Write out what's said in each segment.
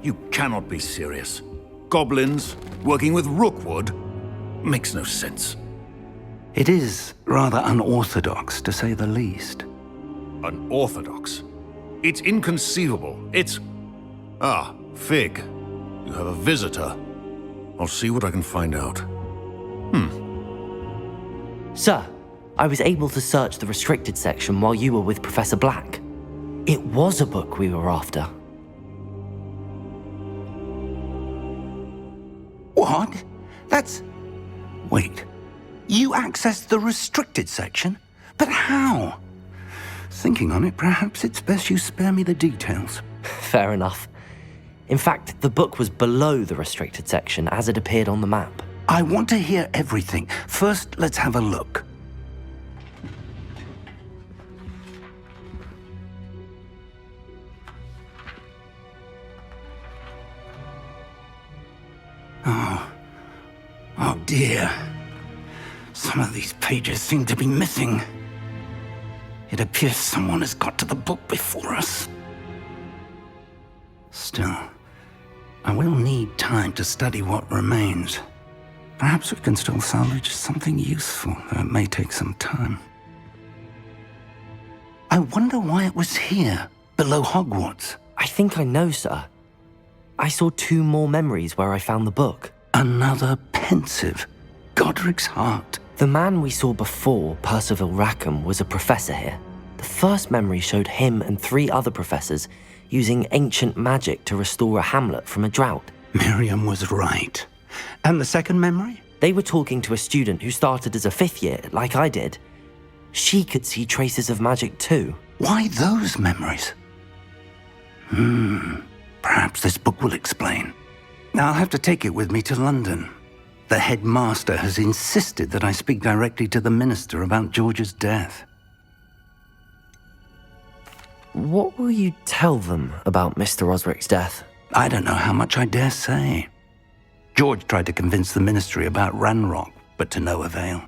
You cannot be serious. Goblins working with Rookwood makes no sense. It is rather unorthodox, to say the least. Unorthodox? It's inconceivable. It's... Ah, Fig. You have a visitor. I'll see what I can find out. Sir, I was able to search the restricted section while you were with Professor Black. It was a book we were after. What? That's... Wait. You accessed the restricted section? But how? Thinking on it, perhaps it's best you spare me the details. Fair enough. In fact, the book was below the restricted section as it appeared on the map. I want to hear everything. First, let's have a look. Oh dear. Some of these pages seem to be missing. It appears someone has got to the book before us. Still, I will need time to study what remains. Perhaps we can still salvage something useful, though it may take some time. I wonder why it was here, below Hogwarts. I think I know, sir. I saw 2 more memories where I found the book. Another pensive. Godric's heart. The man we saw before, Percival Rackham, was a professor here. The first memory showed him and 3 other professors using ancient magic to restore a hamlet from a drought. Miriam was right. And the second memory? They were talking to a student who started as a 5th year, like I did. She could see traces of magic too. Why those memories? Perhaps this book will explain. I'll have to take it with me to London. The headmaster has insisted that I speak directly to the minister about George's death. What will you tell them about Mr. Osric's death? I don't know how much I dare say. George tried to convince the ministry about Ranrock, but to no avail.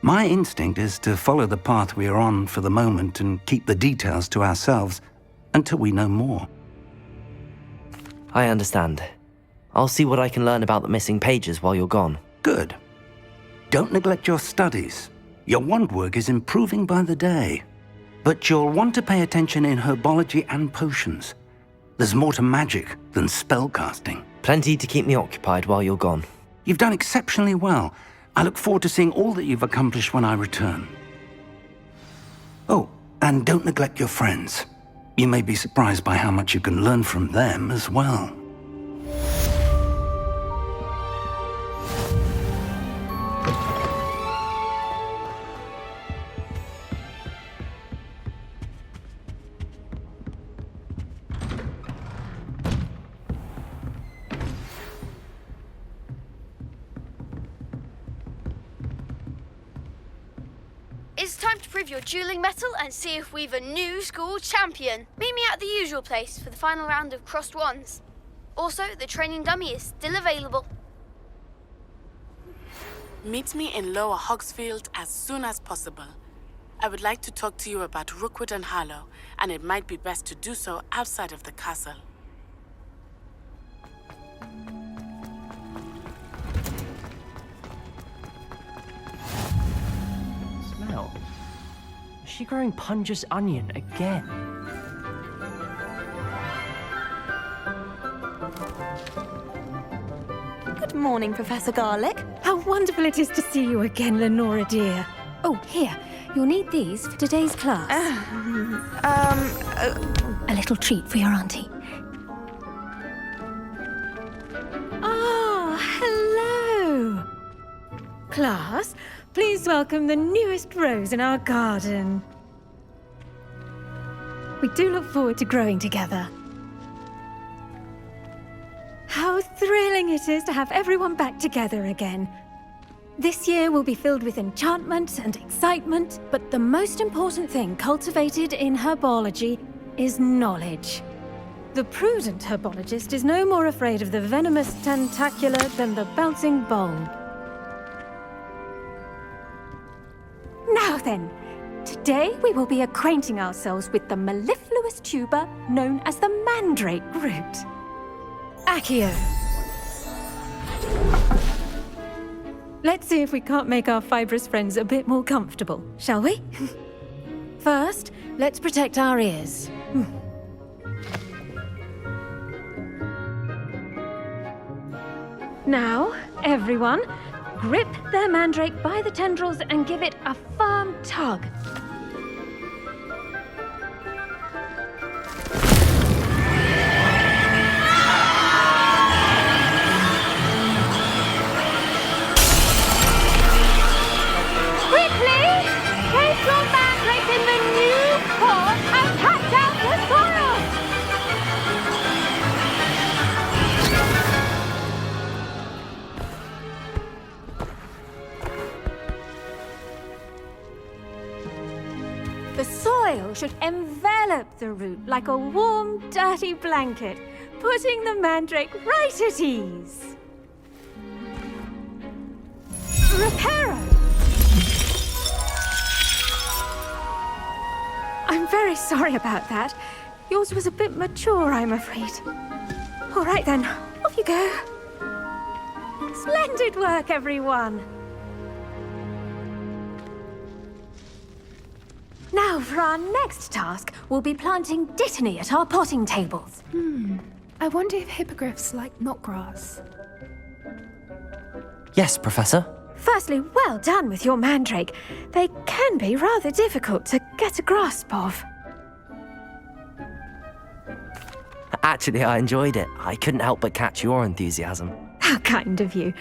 My instinct is to follow the path we are on for the moment and keep the details to ourselves until we know more. I understand. I'll see what I can learn about the missing pages while you're gone. Good. Don't neglect your studies. Your wand work is improving by the day. But you'll want to pay attention in herbology and potions. There's more to magic than spellcasting. Plenty to keep me occupied while you're gone. You've done exceptionally well. I look forward to seeing all that you've accomplished when I return. Oh, and don't neglect your friends. You may be surprised by how much you can learn from them as well. It's time to prove your dueling mettle and see if we've a new school champion. Meet me at the usual place for the final round of crossed wands. Also, the training dummy is still available. Meet me in Lower Hogsfield as soon as possible. I would like to talk to you about Rookwood and Harlow, and it might be best to do so outside of the castle. Smell. Is she growing Punja's onion again? Good morning, Professor Garlick. How wonderful it is to see you again, Lenora dear. Oh, here. You'll need these for today's class. A little treat for your auntie. Ah, hello. Class, please welcome the newest rose in our garden. We do look forward to growing together. How thrilling it is to have everyone back together again. This year will be filled with enchantment and excitement, but the most important thing cultivated in herbology is knowledge. The prudent herbologist is no more afraid of the venomous tentacula than the bouncing bulb. Now then, today we will be acquainting ourselves with the mellifluous tuber known as the mandrake root. Accio. Let's see if we can't make our fibrous friends a bit more comfortable, shall we? First, let's protect our ears. Now, everyone, grip their mandrake by the tendrils and give it a firm tug. Quickly, place your mandrake in the new pot and cut out the soil. The soil should envelop the root like a warm, dirty blanket, putting the mandrake right at ease. Reparo! I'm very sorry about that. Yours was a bit mature, I'm afraid. All right then, off you go. Splendid work, everyone. Now, for our next task, we'll be planting dittany at our potting tables. I wonder if hippogriffs like knotgrass. Yes, Professor. Firstly, well done with your mandrake. They can be rather difficult to get a grasp of. Actually, I enjoyed it. I couldn't help but catch your enthusiasm. How kind of you.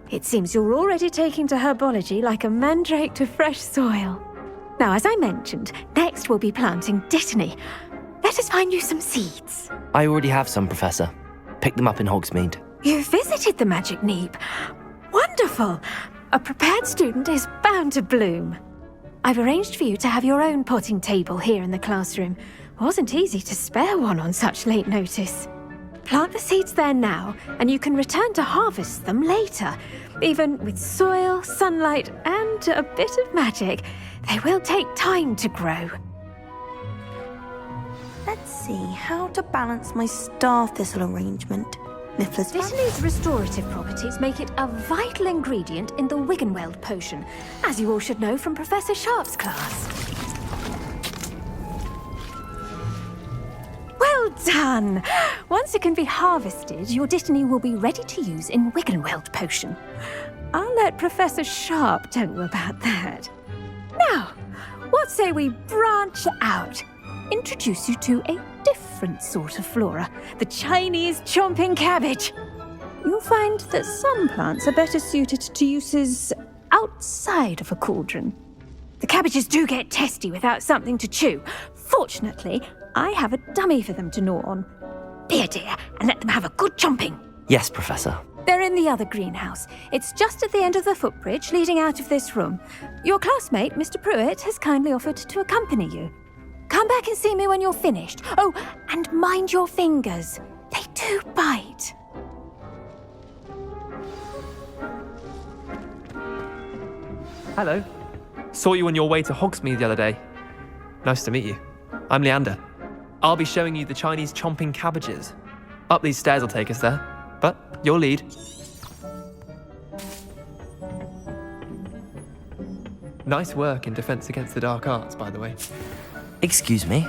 It seems you're already taking to herbology like a mandrake to fresh soil. Now, as I mentioned, next we'll be planting dittany. Let us find you some seeds. I already have some, Professor. Picked them up in Hogsmeade. You visited the Magic Neep. Wonderful! A prepared student is bound to bloom. I've arranged for you to have your own potting table here in the classroom. Wasn't easy to spare one on such late notice. Plant the seeds there now, and you can return to harvest them later. Even with soil, sunlight, and a bit of magic, they will take time to grow. Let's see how to balance my star thistle arrangement. Niffler's Dittany's restorative properties make it a vital ingredient in the Wiggenweld potion, as you all should know from Professor Sharp's class. Well done! Once it can be harvested, your dittany will be ready to use in Wiggenweld potion. I'll let Professor Sharp tell you about that. Now, what say we branch out? Introduce you to a different sort of flora, the Chinese chomping cabbage. You'll find that some plants are better suited to uses outside of a cauldron. The cabbages do get testy without something to chew. Fortunately, I have a dummy for them to gnaw on. Be a dear and let them have a good chomping. Yes, Professor. They're in the other greenhouse. It's just at the end of the footbridge leading out of this room. Your classmate, Mr. Pruitt, has kindly offered to accompany you. Come back and see me when you're finished. Oh, and mind your fingers. They do bite. Hello. Saw you on your way to Hogsmeade the other day. Nice to meet you. I'm Leander. I'll be showing you the Chinese chomping cabbages. Up these stairs will take us there, but your lead. Nice work in Defense Against the Dark Arts, by the way. Excuse me?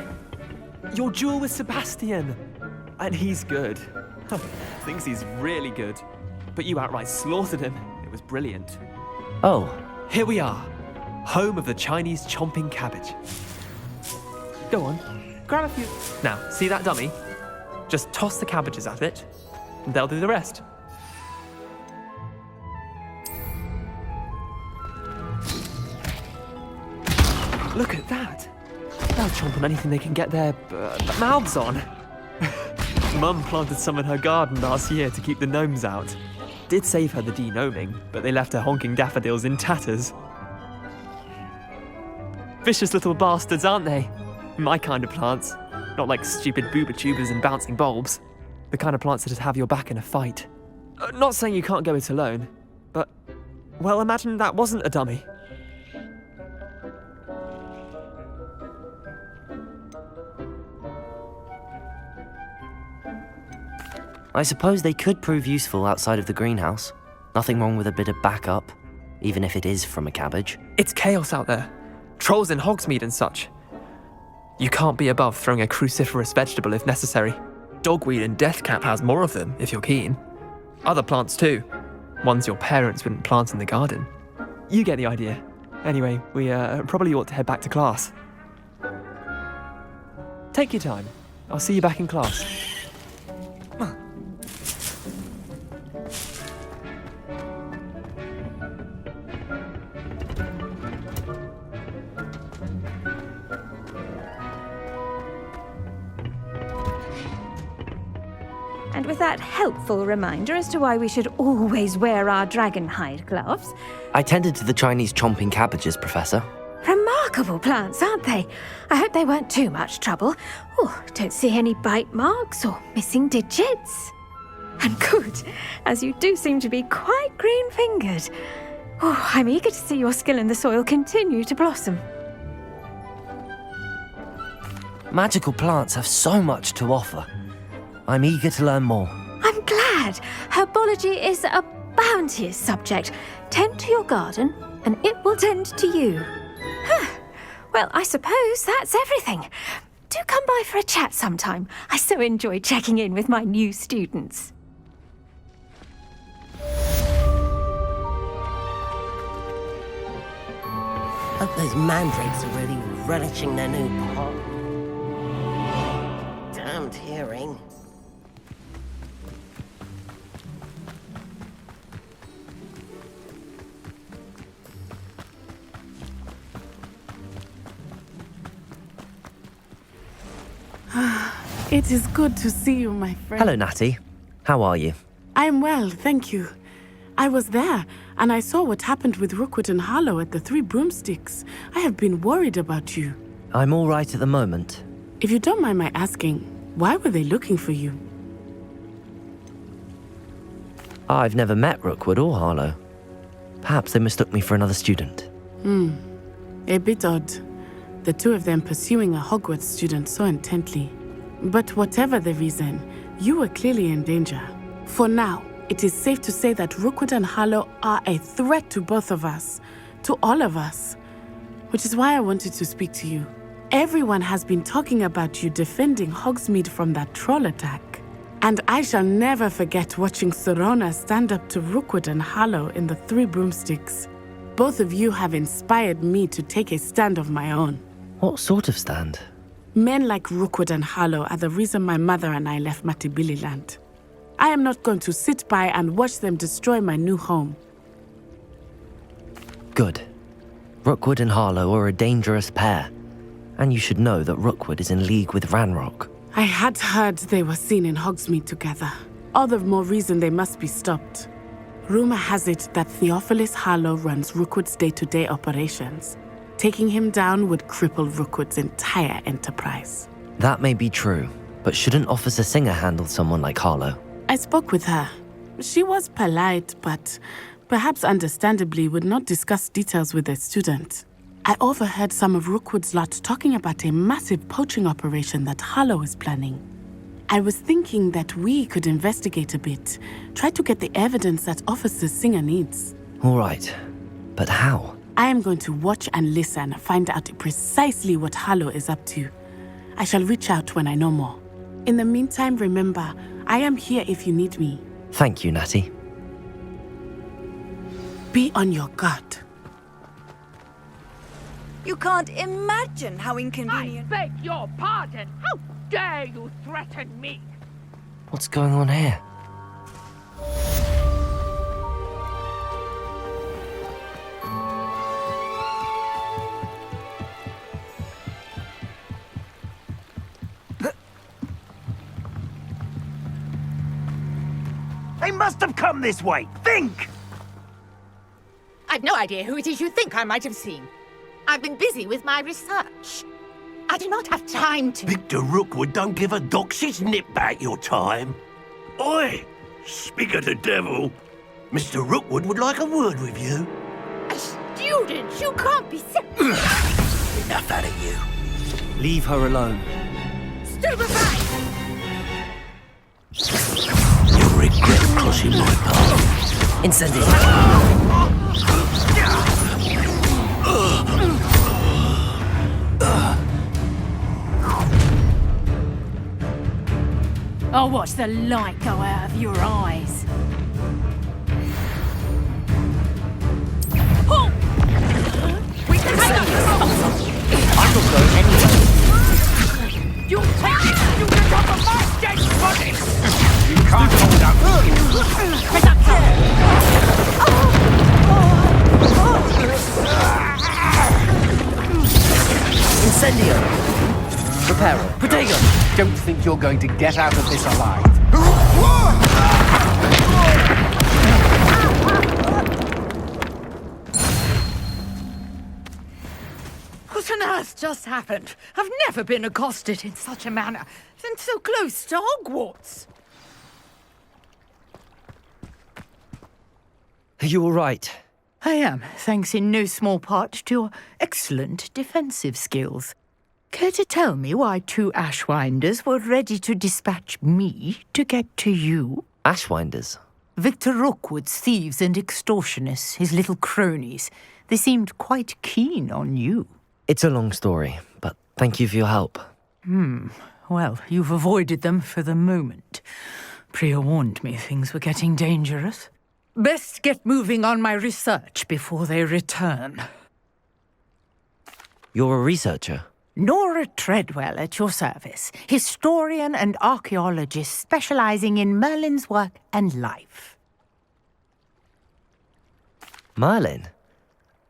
Your duel with Sebastian! And he's good. Thinks he's really good. But you outright slaughtered him. It was brilliant. Oh. Here we are. Home of the Chinese chomping cabbage. Go on. Grab a few. Now, see that dummy? Just toss the cabbages at it, and they'll do the rest. Look at that. They'll chomp on anything they can get their mouths on. Mum planted some in her garden last year to keep the gnomes out. Did save her the de-gnoming, but they left her honking daffodils in tatters. Vicious little bastards, aren't they? My kind of plants. Not like stupid booba tubers and bouncing bulbs. The kind of plants that'd have your back in a fight. Not saying you can't go it alone, but, well, imagine that wasn't a dummy. I suppose they could prove useful outside of the greenhouse. Nothing wrong with a bit of backup, even if it is from a cabbage. It's chaos out there. Trolls in Hogsmeade and such. You can't be above throwing a cruciferous vegetable if necessary. Dogweed and deathcap has more of them, if you're keen. Other plants too. Ones your parents wouldn't plant in the garden. You get the idea. Anyway, we probably ought to head back to class. Take your time. I'll see you back in class. And with that helpful reminder as to why we should always wear our dragon hide gloves. I tended to the Chinese chomping cabbages, Professor. Remarkable plants, aren't they? I hope they weren't too much trouble. Oh, don't see any bite marks or missing digits. And good, as you do seem to be quite green-fingered. Oh, I'm eager to see your skill in the soil continue to blossom. Magical plants have so much to offer. I'm eager to learn more. I'm glad. Herbology is a bounteous subject. Tend to your garden, and it will tend to you. Well, I suppose that's everything. Do come by for a chat sometime. I so enjoy checking in with my new students. Hope those mandrakes are really relishing their new pot. Damned hearing. It is good to see you, my friend. Hello, Natty. How are you? I'm well, thank you. I was there, and I saw what happened with Rookwood and Harlow at the Three Broomsticks. I have been worried about you. I'm all right at the moment. If you don't mind my asking, why were they looking for you? I've never met Rookwood or Harlow. Perhaps they mistook me for another student. A bit odd. The two of them pursuing a Hogwarts student so intently. But whatever the reason, you were clearly in danger. For now, it is safe to say that Rookwood and Harlow are a threat to both of us, to all of us. Which is why I wanted to speak to you. Everyone has been talking about you defending Hogsmeade from that troll attack. And I shall never forget watching Serona stand up to Rookwood and Harlow in the Three Broomsticks. Both of you have inspired me to take a stand of my own. What sort of stand? Men like Rookwood and Harlow are the reason my mother and I left Matabeleland. I am not going to sit by and watch them destroy my new home. Good. Rookwood and Harlow are a dangerous pair. And you should know that Rookwood is in league with Ranrock. I had heard they were seen in Hogsmeade together. All the more reason they must be stopped. Rumor has it that Theophilus Harlow runs Rookwood's day-to-day operations. Taking him down would cripple Rookwood's entire enterprise. That may be true, but shouldn't Officer Singer handle someone like Harlow? I spoke with her. She was polite, but perhaps understandably would not discuss details with a student. I overheard some of Rookwood's lot talking about a massive poaching operation that Harlow is planning. I was thinking that we could investigate a bit, try to get the evidence that Officer Singer needs. All right, but how? I am going to watch and listen, find out precisely what Harlow is up to. I shall reach out when I know more. In the meantime, remember, I am here if you need me. Thank you, Natty. Be on your guard. You can't imagine how inconvenient... I beg your pardon! How dare you threaten me? What's going on here? They must have come this way. Think! I've no idea who it is you think I might have seen. I've been busy with my research. I do not have time to... Victor Rookwood don't give a doxy's nip back your time. Oi! Speak of the devil. Mr. Rookwood would like a word with you. A student? You can't be... Enough out of you. Leave her alone. Stupefy! Incendio! I'll watch the light go out of your eyes. We can take this! I will go anyway. You'll take it! You can drop a fast dead body! You can't hold up. Incendio! Reparo, Protego! Don't think you're going to get out of this alive. What on earth just happened? I've never been accosted in such a manner, and so close to Hogwarts. Are you all right? I am, thanks in no small part to your excellent defensive skills. Care to tell me why 2 Ashwinders were ready to dispatch me to get to you? Ashwinders? Victor Rookwood's thieves and extortionists, his little cronies. They seemed quite keen on you. It's a long story, but thank you for your help. Well, you've avoided them for the moment. Priya warned me things were getting dangerous. Best get moving on my research before they return. You're a researcher? Nora Treadwell at your service, historian and archaeologist specializing in Merlin's work and life. Merlin?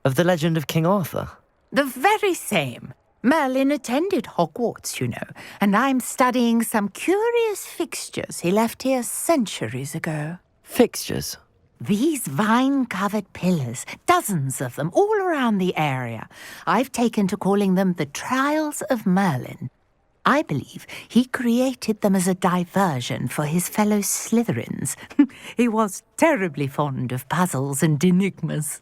Of the legend of King Arthur? The very same. Merlin attended Hogwarts, you know, and I'm studying some curious fixtures he left here centuries ago. Fixtures? These vine-covered pillars, dozens of them, all around the area. I've taken to calling them the Trials of Merlin. I believe he created them as a diversion for his fellow Slytherins. He was terribly fond of puzzles and enigmas.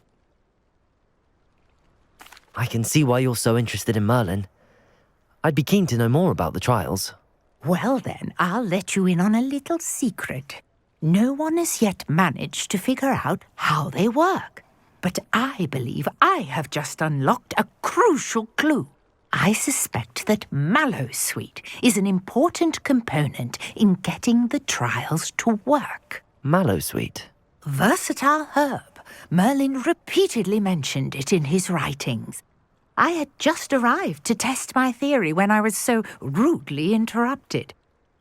I can see why you're so interested in Merlin. I'd be keen to know more about the trials. Well then, I'll let you in on a little secret. No one has yet managed to figure out how they work. But I believe I have just unlocked a crucial clue. I suspect that Mallowsweet is an important component in getting the trials to work. Mallowsweet? Versatile herb. Merlin repeatedly mentioned it in his writings. I had just arrived to test my theory when I was so rudely interrupted.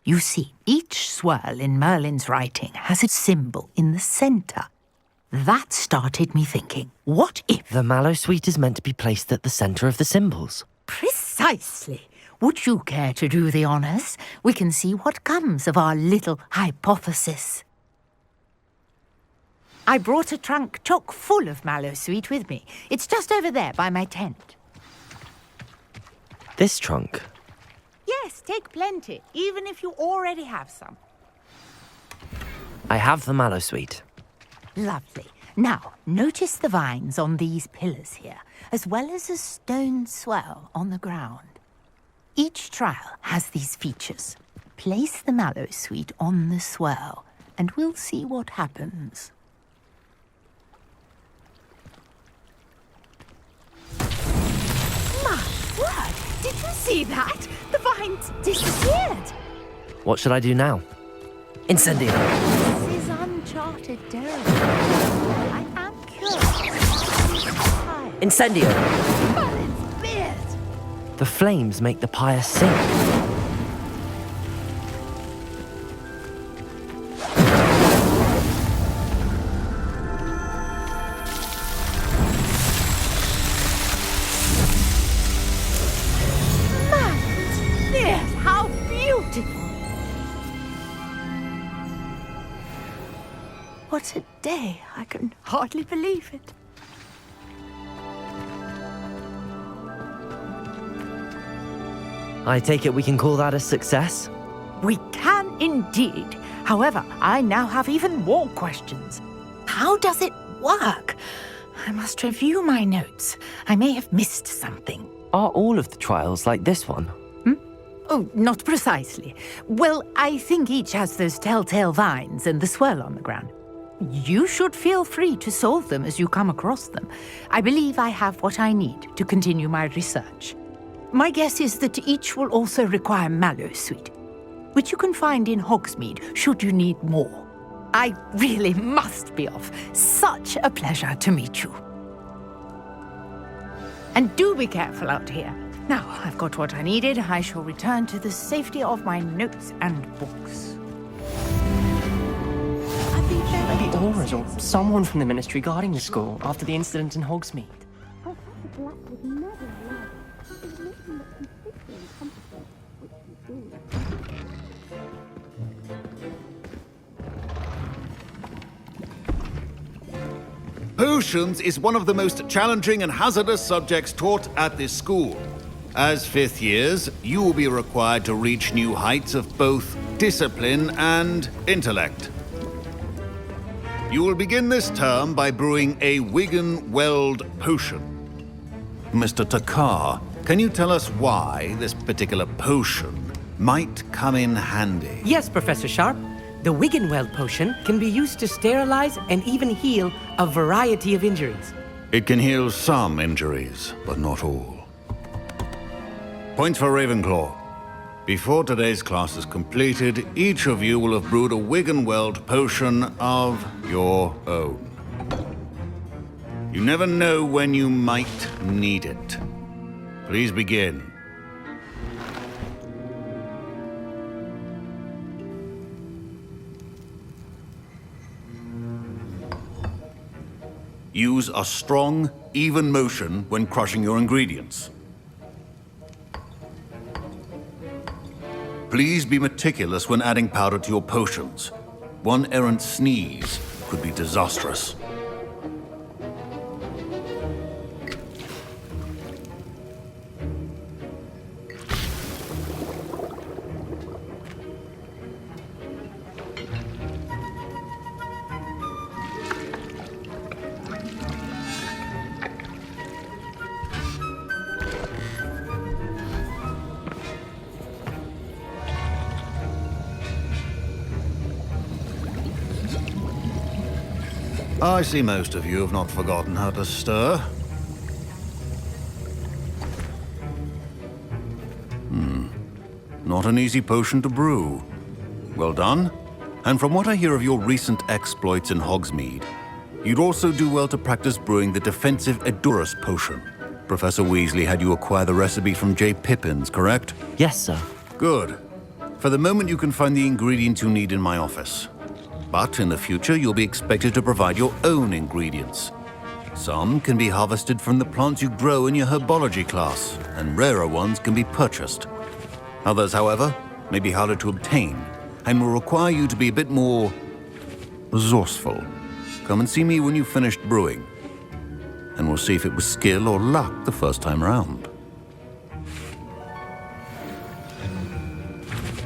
You see, each swirl in Merlin's writing has a symbol in the center. That started me thinking, what if... The Mallowsweet is meant to be placed at the center of the symbols. Precisely. Would you care to do the honors? We can see what comes of our little hypothesis. I brought a trunk chock full of Mallowsweet with me. It's just over there by my tent. This trunk? Yes, take plenty, even if you already have some. I have the Mallowsweet. Lovely. Now, notice the vines on these pillars here, as well as a stone swell on the ground. Each trial has these features. Place the Mallowsweet on the swell, and we'll see what happens. My word! Did you see that? The vines disappeared! What should I do now? Incendio! This is uncharted territory. I am curious. Incendio! Merlin's beard! The flames make the pyre sink. Yes, how beautiful! What a day! I can hardly believe it. I take it we can call that a success? We can indeed. However, I now have even more questions. How does it work? I must review my notes. I may have missed something. Are all of the trials like this one? Oh, not precisely. Well, I think each has those telltale vines and the swirl on the ground. You should feel free to solve them as you come across them. I believe I have what I need to continue my research. My guess is that each will also require mallowsweet, which you can find in Hogsmeade should you need more. I really must be off. Such a pleasure to meet you. And do be careful out here. Now I've got what I needed, I shall return to the safety of my notes and books. Maybe Aura's or someone from the Ministry guarding the school after the incident in Hogsmeade. Potions is one of the most challenging and hazardous subjects taught at this school. As fifth years, you will be required to reach new heights of both discipline and intellect. You will begin this term by brewing a Wiggenweld potion. Mr. Takar, can you tell us why this particular potion might come in handy? Yes, Professor Sharp. The Wiggenweld potion can be used to sterilize and even heal a variety of injuries. It can heal some injuries, but not all. Points for Ravenclaw. Before today's class is completed, each of you will have brewed a Wiggenweld potion of your own. You never know when you might need it. Please begin. Use a strong, even motion when crushing your ingredients. Please be meticulous when adding powder to your potions. One errant sneeze could be disastrous. I see most of you have not forgotten how to stir. Not an easy potion to brew. Well done. And from what I hear of your recent exploits in Hogsmeade, you'd also do well to practice brewing the defensive Edurus potion. Professor Weasley had you acquire the recipe from J. Pippins, correct? Yes, sir. Good. For the moment, you can find the ingredients you need in my office. But in the future, you'll be expected to provide your own ingredients. Some can be harvested from the plants you grow in your herbology class, and rarer ones can be purchased. Others, however, may be harder to obtain, and will require you to be a bit more resourceful. Come and see me when you've finished brewing, and we'll see if it was skill or luck the first time around.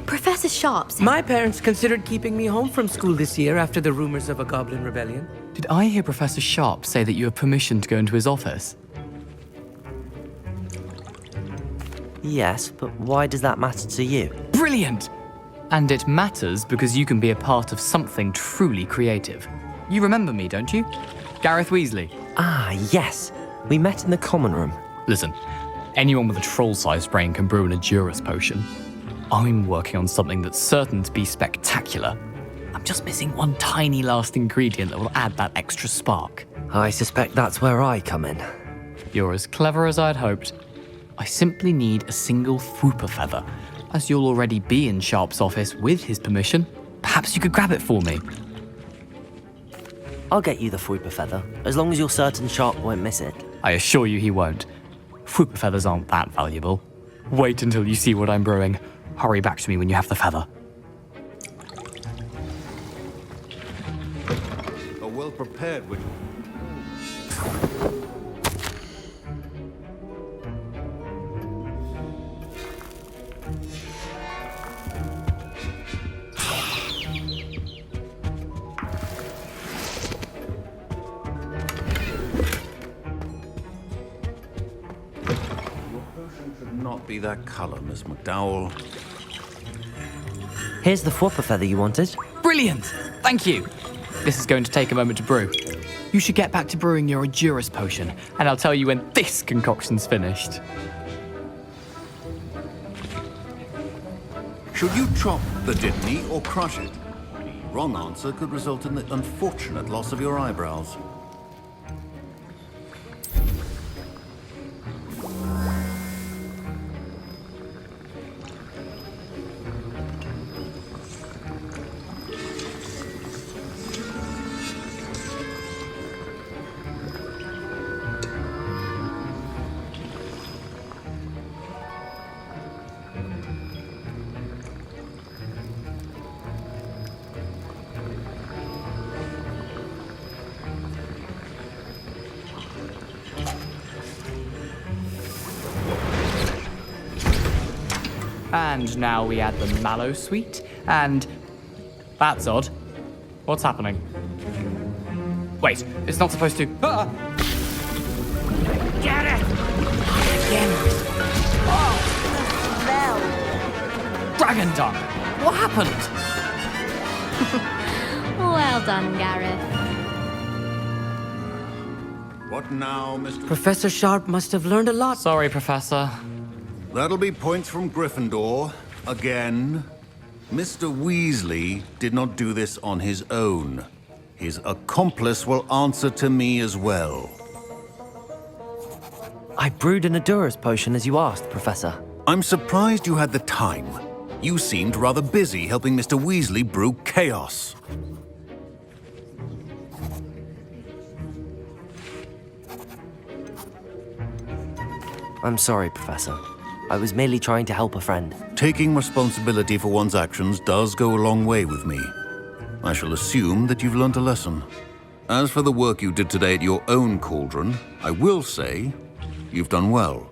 Professor Sharp. My parents considered keeping me home from school this year after the rumors of a goblin rebellion. Did I hear Professor Sharp say that you have permission to go into his office? Yes, but why does that matter to you? Brilliant! And it matters because you can be a part of something truly creative. You remember me, don't you? Gareth Weasley. Ah, yes. We met in the common room. Listen, anyone with a troll-sized brain can brew an Edurus potion. I'm working on something that's certain to be spectacular. I'm just missing one tiny last ingredient that will add that extra spark. I suspect that's where I come in. You're as clever as I'd hoped. I simply need a single Fwooper feather. As you'll already be in Sharp's office with his permission, perhaps you could grab it for me. I'll get you the Fwooper feather, as long as you're certain Sharp won't miss it. I assure you he won't. Fwooper feathers aren't that valuable. Wait until you see what I'm brewing. Hurry back to me when you have the feather. A well-prepared witch. Not be that color, Miss McDowell. Here's the Fwooper feather you wanted. Brilliant! Thank you. This is going to take a moment to brew. You should get back to brewing your Juris potion, and I'll tell you when this concoction's finished. Should you chop the dipney or crush it? The wrong answer could result in the unfortunate loss of your eyebrows. And now we add the mallow sweet, and... That's odd. What's happening? Wait, it's not supposed to... Ah! Get it! Again. Oh, the smell. Dragon dung! What happened? Well done, Gareth. What now, Mr. Professor Sharp must have learned a lot. Sorry, Professor. That'll be points from Gryffindor. Again. Mr. Weasley did not do this on his own. His accomplice will answer to me as well. I brewed an Adurus potion as you asked, Professor. I'm surprised you had the time. You seemed rather busy helping Mr. Weasley brew chaos. I'm sorry, Professor. I was merely trying to help a friend. Taking responsibility for one's actions does go a long way with me. I shall assume that you've learnt a lesson. As for the work you did today at your own cauldron, I will say you've done well.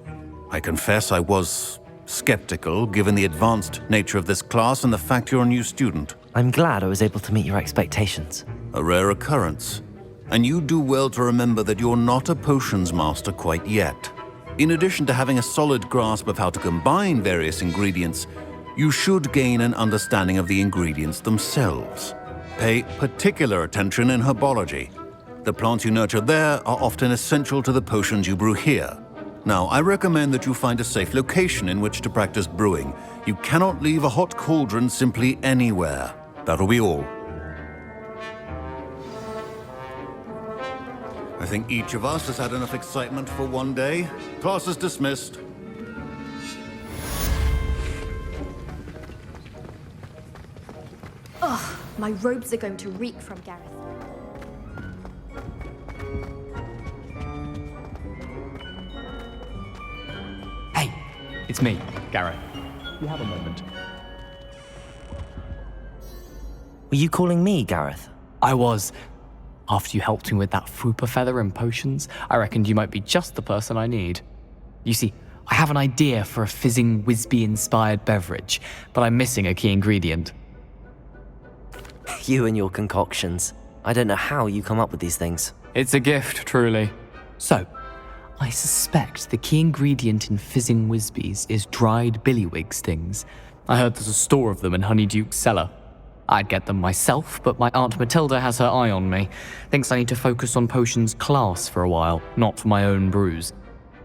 I confess I was skeptical given the advanced nature of this class and the fact you're a new student. I'm glad I was able to meet your expectations. A rare occurrence. And you do well to remember that you're not a potions master quite yet. In addition to having a solid grasp of how to combine various ingredients, you should gain an understanding of the ingredients themselves. Pay particular attention in herbology. The plants you nurture there are often essential to the potions you brew here. Now, I recommend that you find a safe location in which to practice brewing. You cannot leave a hot cauldron simply anywhere. That'll be all. I think each of us has had enough excitement for one day. Class is dismissed. Ugh, my robes are going to reek from Gareth. Hey, it's me, Gareth. You have a moment. Were you calling me, Gareth? I was. After you helped me with that fupa feather and potions, I reckoned you might be just the person I need. You see, I have an idea for a fizzing Whizbee-inspired beverage, but I'm missing a key ingredient. You and your concoctions. I don't know how you come up with these things. It's a gift, truly. So, I suspect the key ingredient in fizzing Whizbees is dried billywig stings. I heard there's a store of them in Honeyduke's cellar. I'd get them myself, but my Aunt Matilda has her eye on me. Thinks I need to focus on potions class for a while, not for my own brews.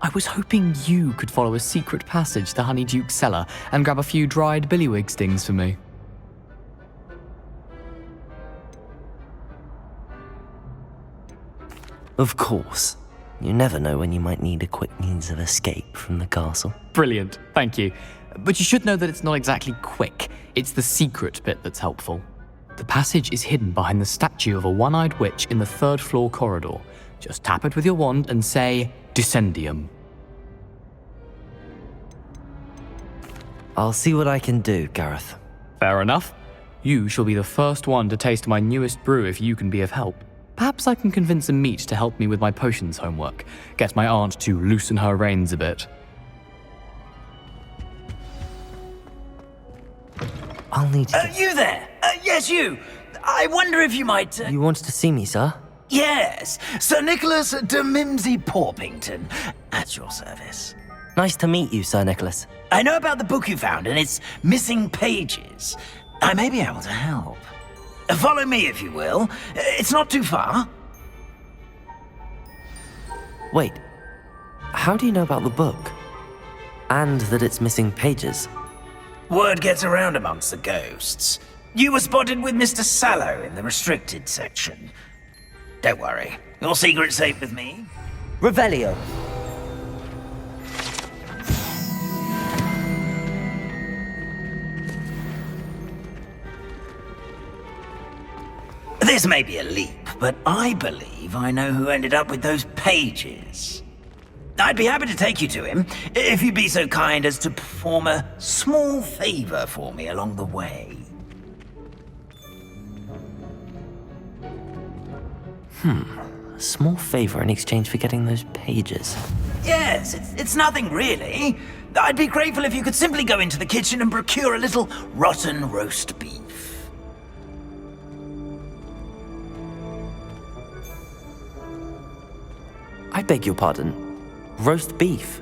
I was hoping you could follow a secret passage to Honeyduke's cellar and grab a few dried billywig stings for me. Of course. You never know when you might need a quick means of escape from the castle. Brilliant, thank you. But you should know that it's not exactly quick. It's the secret bit that's helpful. The passage is hidden behind the statue of a one-eyed witch in the third-floor corridor. Just tap it with your wand and say, Descendium. I'll see what I can do, Gareth. Fair enough. You shall be the first one to taste my newest brew if you can be of help. Perhaps I can convince a meat to help me with my potions homework. Get my aunt to loosen her reins a bit. I'll need to... You there! Yes, you! I wonder if you might... You wanted to see me, sir? Yes, Sir Nicholas de Mimsy Porpington, at your service. Nice to meet you, Sir Nicholas. I know about the book you found and its missing pages. I may be able to help. Follow me, if you will. It's not too far. Wait, how do you know about the book? And that it's missing pages? Word gets around amongst the ghosts. You were spotted with Mr. Sallow in the restricted section. Don't worry, your secret's safe with me. Revelio. This may be a leap, but I believe I know who ended up with those pages. I'd be happy to take you to him, if you'd be so kind as to perform a small favor for me along the way. A small favor in exchange for getting those pages. Yes, it's nothing really. I'd be grateful if you could simply go into the kitchen and procure a little rotten roast beef. I beg your pardon. Roast beef.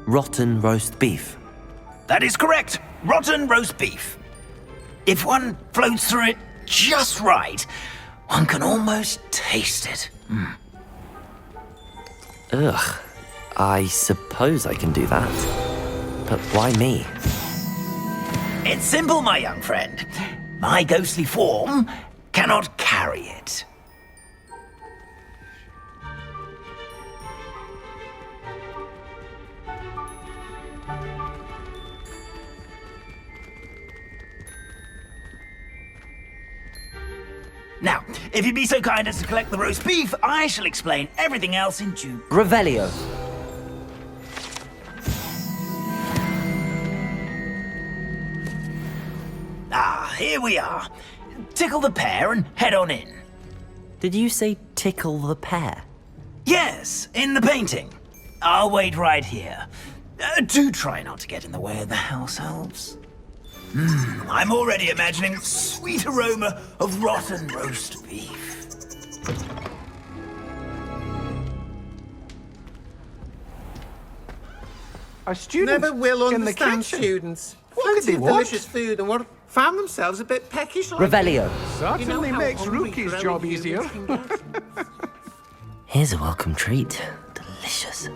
Rotten roast beef. That is correct. Rotten roast beef. If one floats through it just right, one can almost taste it. Ugh. I suppose I can do that. But why me? It's simple, my young friend. My ghostly form cannot carry it. Now, if you'd be so kind as to collect the roast beef, I shall explain everything else in due. Revelio. Ah, here we are. Tickle the pear and head on in. Did you say tickle the pear? Yes, in the painting. I'll wait right here. Do try not to get in the way of the house elves. I'm already imagining the sweet aroma of rotten roast beef. Our students never will in the understand kitchen. students. Plenty of delicious food and found themselves a bit peckish. Like Revelio. Certainly makes Rookie's job easier. Here's a welcome treat. Delicious.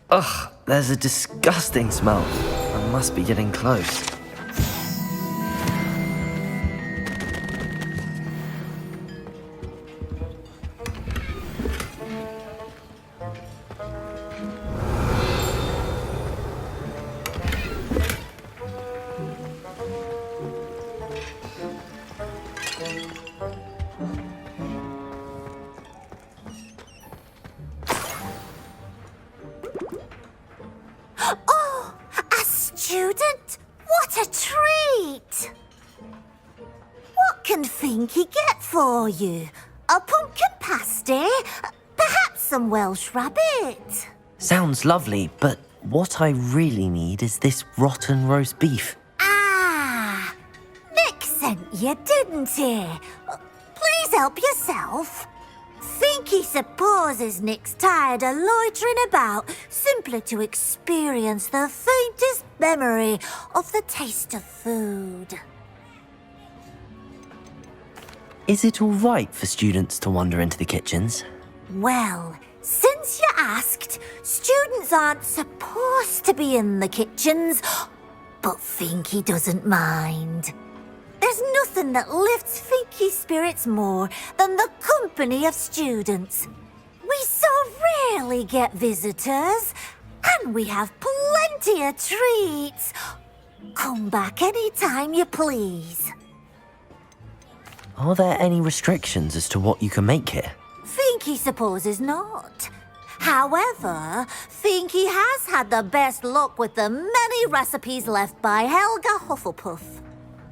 Ugh, there's a disgusting smell. I must be getting close. Student, what a treat! What can Finky get for you? A pumpkin pasty? Perhaps some Welsh rabbit? Sounds lovely, but what I really need is this rotten roast beef. Ah, Nick sent you, didn't he? Please help yourself. Finky supposes Nick's tired of loitering about simply to experience the faintest memory of the taste of food. Is it all right for students to wander into the kitchens? Well, since you asked, students aren't supposed to be in the kitchens, but Finky doesn't mind. There's nothing that lifts Finky's spirits more than the company of students. We so rarely get visitors, and we have plenty of treats. Come back any time you please. Are there any restrictions as to what you can make here? Finky supposes not. However, Finky has had the best luck with the many recipes left by Helga Hufflepuff.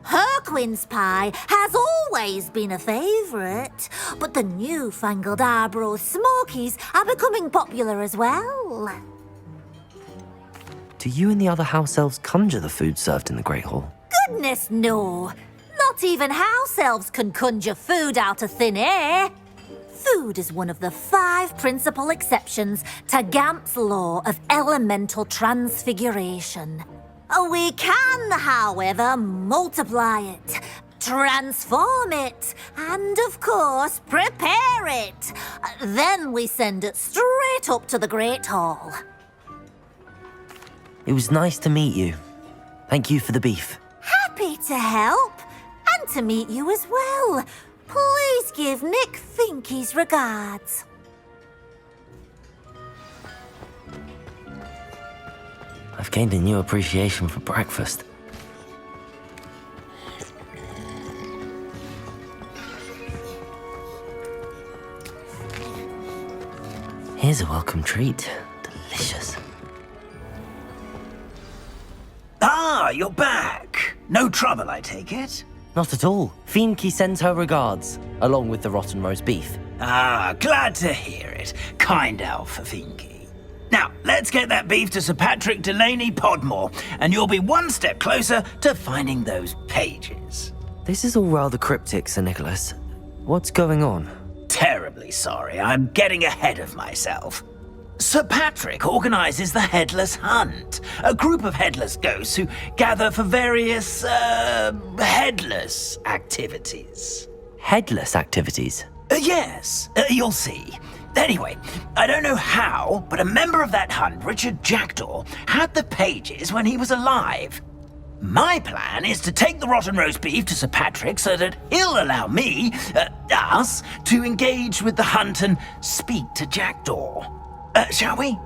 Her quince pie has always been a favourite, but the newfangled Arbroath Smokies are becoming popular as well. Do you and the other house elves conjure the food served in the Great Hall? Goodness, no. Not even house elves can conjure food out of thin air. food is one of the 5 principal exceptions to Gamp's law of elemental transfiguration. We can, however, multiply it, transform it, and of course, prepare it. Then we send it straight up to the Great Hall. It was nice to meet you. Thank you for the beef. Happy to help, and to meet you as well. Please give Nick Finky's regards. I've gained a new appreciation for breakfast. Here's a welcome treat. Delicious. Ah, you're back. No trouble, I take it? Not at all. Finky sends her regards, along with the rotten roast beef. Ah, glad to hear it. Kind elf for Finky. Now, let's get that beef to Sir Patrick Delaney Podmore, and you'll be one step closer to finding those pages. This is all rather cryptic, Sir Nicholas. What's going on? Terribly sorry, I'm getting ahead of myself. Sir Patrick organises the Headless Hunt, a group of headless ghosts who gather for various, headless activities. Headless activities? Yes, you'll see. Anyway, I don't know how, but a member of that hunt, Richard Jackdaw, had the pages when he was alive. My plan is to take the rotten roast beef to Sir Patrick so that he'll allow me, us, to engage with the hunt and speak to Jackdaw. Shall we?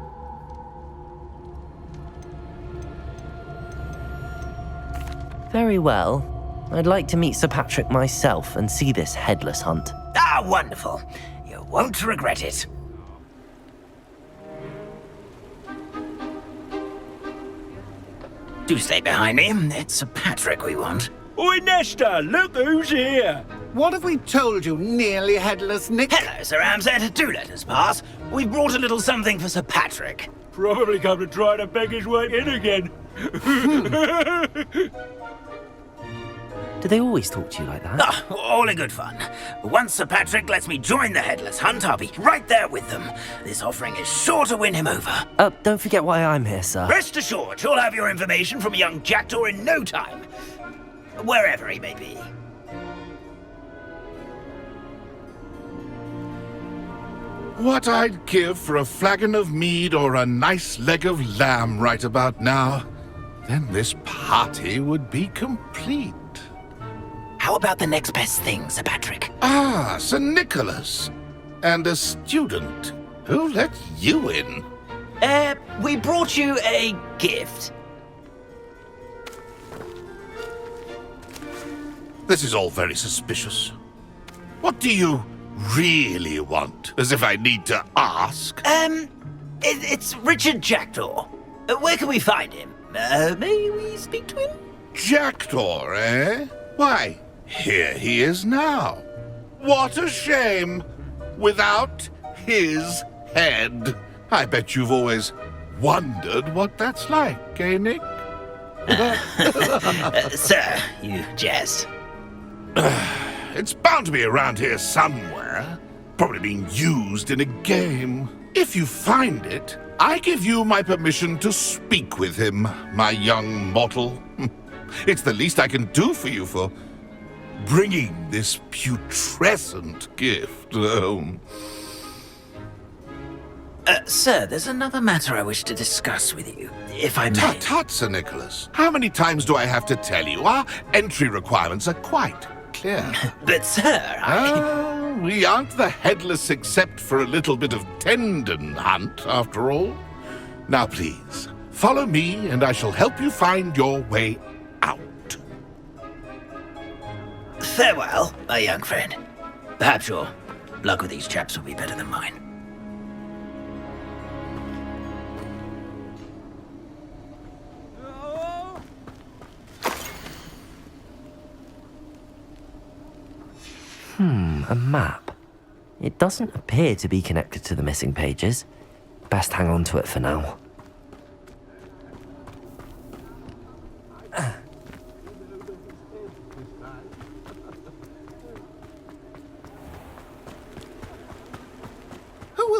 Very well. I'd like to meet Sir Patrick myself and see this headless hunt. Ah, wonderful. You won't regret it. Do stay behind me. It's Sir Patrick we want. Oi, Nesta, look who's here. What have we told you, nearly headless Nick? Hello, Sir Ramsay. Do let us pass. We've brought a little something for Sir Patrick. Probably come to try to beg his way in again. Do they always talk to you like that? Ah, all in good fun. Once Sir Patrick lets me join the Headless Hunt, I'll be right there with them. This offering is sure to win him over. Don't forget why I'm here, sir. Rest assured, you'll have your information from young Jackdaw in no time. Wherever he may be. What I'd give for a flagon of mead or a nice leg of lamb right about now. Then this party would be complete. How about the next best thing, Sir Patrick? Ah, Sir Nicholas. And a student. Who let you in? We brought you a gift. This is all very suspicious. What do you really want? As if I need to ask. It's Richard Jackdaw. Where can we find him? May we speak to him? Jackdaw, eh? Why, here he is now. What a shame. Without his head. I bet you've always wondered what that's like, eh, Nick? Sir, you jest. It's bound to be around here somewhere. Probably being used in a game. If you find it, I give you my permission to speak with him, my young mortal. It's the least I can do for you for bringing this putrescent gift home. Sir, there's another matter I wish to discuss with you, if I may. Tut, tut, Sir Nicholas. How many times do I have to tell you? Our entry requirements are quite clear. But, sir, we aren't the headless except for a little bit of tendon hunt, after all. Now, please, follow me, and I shall help you find your way out. Farewell, my young friend. Perhaps your luck with these chaps will be better than mine. A map. It doesn't appear to be connected to the missing pages. Best hang on to it for now.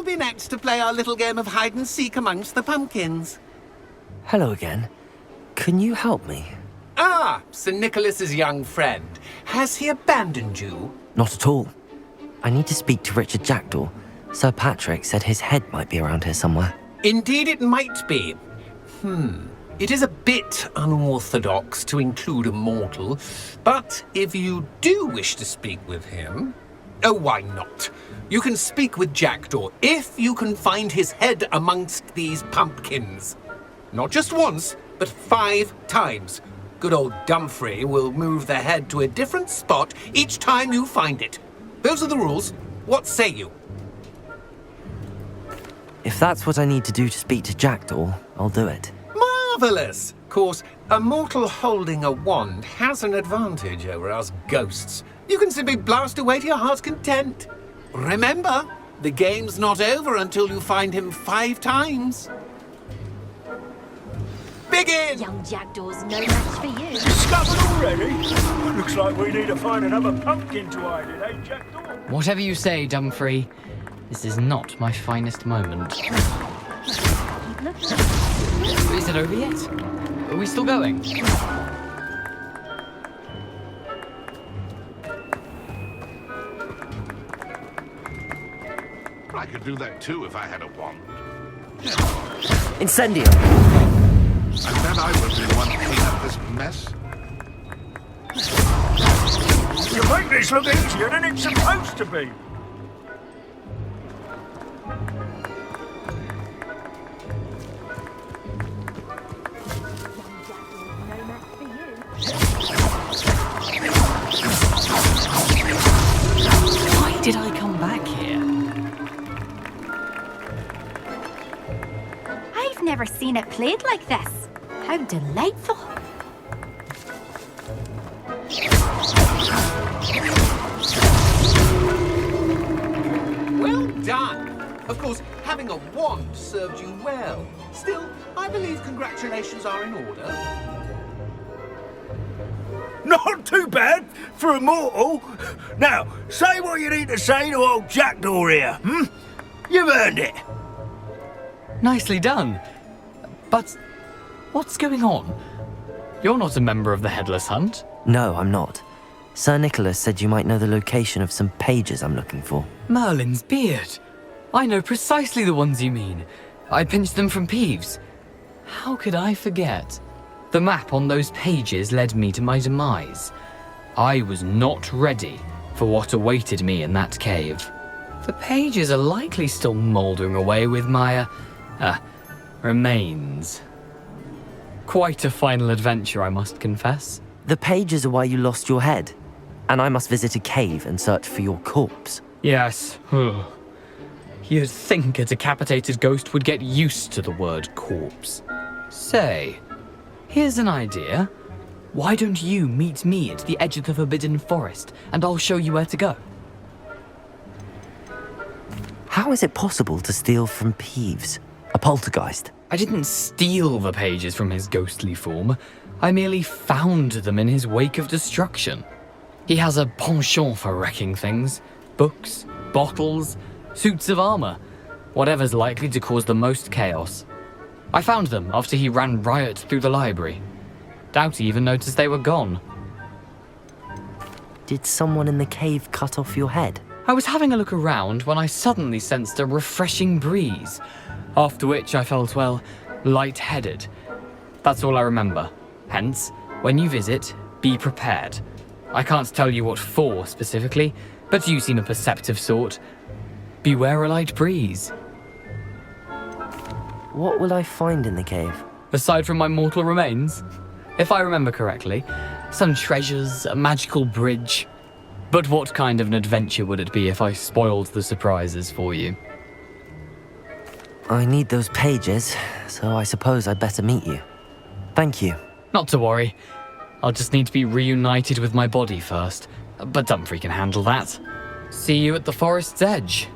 been asked to play our little game of hide and seek amongst the pumpkins. Hello again. Can you help me? Ah, Sir Nicholas's young friend. Has he abandoned you? Not at all. I need to speak to Richard Jackdaw. Sir Patrick said his head might be around here somewhere. Indeed it might be. It is a bit unorthodox to include a mortal, but if you do wish to speak with him... Oh, why not? You can speak with Jackdaw if you can find his head amongst these pumpkins. Not just once, but 5 times. Good old Dumfrey will move the head to a different spot each time you find it. Those are the rules. What say you? If that's what I need to do to speak to Jackdaw, I'll do it. Marvellous! Of course, a mortal holding a wand has an advantage over us ghosts. You can simply blast away to your heart's content. Remember, the game's not over until you find him 5 times. Begin! Young Jackdaw's no match for you. Discovered already? Looks like we need to find another pumpkin to hide in, eh, Jackdaw? Whatever you say, Dumfrey, this is not my finest moment. Is it over yet? Are we still going? I could do that too if I had a wand. Incendio! And then I would be the one to clean up this mess. You make this look easier than it's supposed to be. Why did I come back here? I've never seen it played like this. How delightful. Well done! Of course, having a wand served you well. Still, I believe congratulations are in order. Not too bad for a mortal. Now, say what you need to say to old Jackdaw here, You've earned it. Nicely done. But what's going on? You're not a member of the Headless Hunt. No, I'm not. Sir Nicholas said you might know the location of some pages I'm looking for. Merlin's beard. I know precisely the ones you mean. I pinched them from Peeves. How could I forget? The map on those pages led me to my demise. I was not ready for what awaited me in that cave. The pages are likely still mouldering away with my, remains. Quite a final adventure, I must confess. The pages are why you lost your head, and I must visit a cave and search for your corpse. Yes. You'd think a decapitated ghost would get used to the word corpse. Say, here's an idea. Why don't you meet me at the edge of the Forbidden Forest, and I'll show you where to go? How is it possible to steal from Peeves, a poltergeist? I didn't steal the pages from his ghostly form. I merely found them in his wake of destruction. He has a penchant for wrecking things. Books, bottles, suits of armor. Whatever's likely to cause the most chaos. I found them after he ran riot through the library. Doubt he even noticed they were gone. Did someone in the cave cut off your head? I was having a look around when I suddenly sensed a refreshing breeze, after which I felt, well, lightheaded. That's all I remember. Hence, when you visit, be prepared. I can't tell you what for specifically, but you seem a perceptive sort. Beware a light breeze. What will I find in the cave? Aside from my mortal remains? If I remember correctly, some treasures, a magical bridge. But what kind of an adventure would it be if I spoiled the surprises for you? I need those pages, so I suppose I'd better meet you. Thank you. Not to worry. I'll just need to be reunited with my body first. But Dumfrey can handle that. See you at the forest's edge.